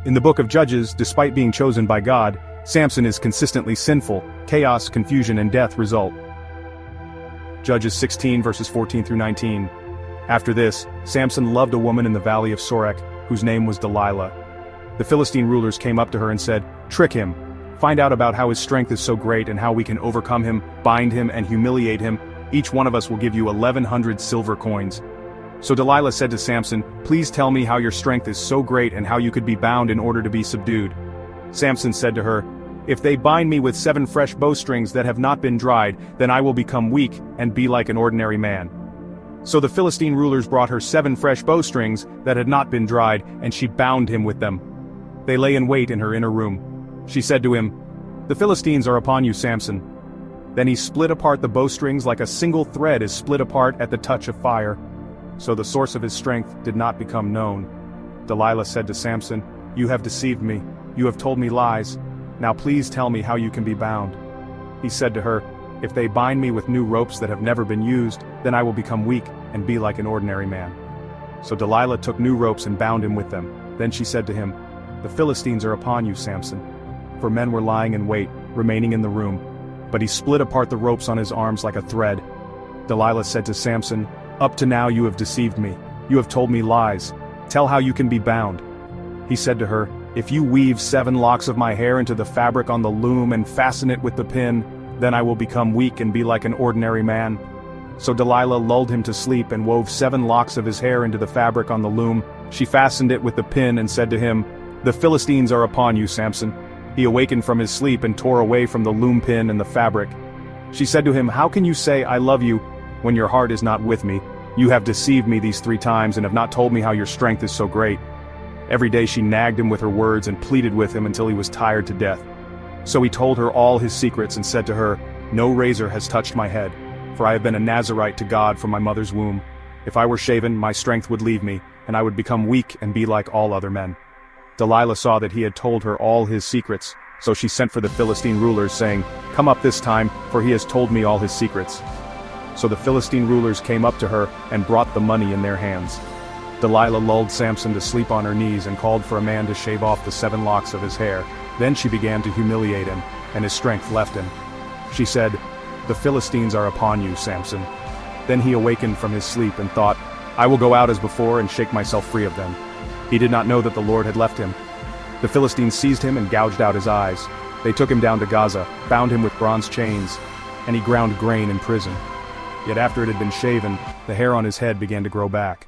In the book of Judges, despite being chosen by God, Samson is consistently sinful. Chaos, confusion, and death result. Judges 16 verses 14 through 19. After this, Samson loved a woman in the valley of Sorek, whose name was Delilah. The Philistine rulers came up to her and said, "Trick him. Find out about how his strength is so great and how we can overcome him, bind him, and humiliate him. Each one of us will give you 1,100 silver coins." So Delilah said to Samson, "Please tell me how your strength is so great and how you could be bound in order to be subdued." Samson said to her, "If they bind me with 7 fresh bowstrings that have not been dried, then I will become weak and be like an ordinary man." So the Philistine rulers brought her 7 fresh bowstrings that had not been dried, and she bound him with them. They lay in wait in her inner room. She said to him, "The Philistines are upon you, Samson." Then he split apart the bowstrings like a single thread is split apart at the touch of fire. So the source of his strength did not become known. Delilah said to Samson, "You have deceived me. You have told me lies. Now please tell me how you can be bound." He said to her, "If they bind me with new ropes that have never been used, then I will become weak and be like an ordinary man." So Delilah took new ropes and bound him with them. Then she said to him, "The Philistines are upon you, Samson." For men were lying in wait, remaining in the room. But he split apart the ropes on his arms like a thread. Delilah said to Samson, "Up to now you have deceived me. You have told me lies. Tell how you can be bound." He said to her, "If you weave 7 locks of my hair into the fabric on the loom and fasten it with the pin, then I will become weak and be like an ordinary man." So Delilah lulled him to sleep and wove 7 locks of his hair into the fabric on the loom. She fastened it with the pin and said to him, "The Philistines are upon you, Samson." He awakened from his sleep and tore away from the loom pin and the fabric. She said to him, "How can you say, 'I love you,' when your heart is not with me? You have deceived me these 3 times and have not told me how your strength is so great." Every day she nagged him with her words and pleaded with him until he was tired to death. So he told her all his secrets and said to her, "No razor has touched my head, for I have been a Nazirite to God from my mother's womb. If I were shaven, my strength would leave me, and I would become weak and be like all other men." Delilah saw that he had told her all his secrets, so she sent for the Philistine rulers, saying, "Come up this time, for he has told me all his secrets." So the Philistine rulers came up to her and brought the money in their hands. Delilah lulled Samson to sleep on her knees and called for a man to shave off the 7 locks of his hair. Then she began to humiliate him, and his strength left him. She said, "The Philistines are upon you, Samson." Then he awakened from his sleep and thought, "I will go out as before and shake myself free of them." He did not know that the Lord had left him. The Philistines seized him and gouged out his eyes. They took him down to Gaza, bound him with bronze chains, and he ground grain in prison. Yet after it had been shaven, the hair on his head began to grow back.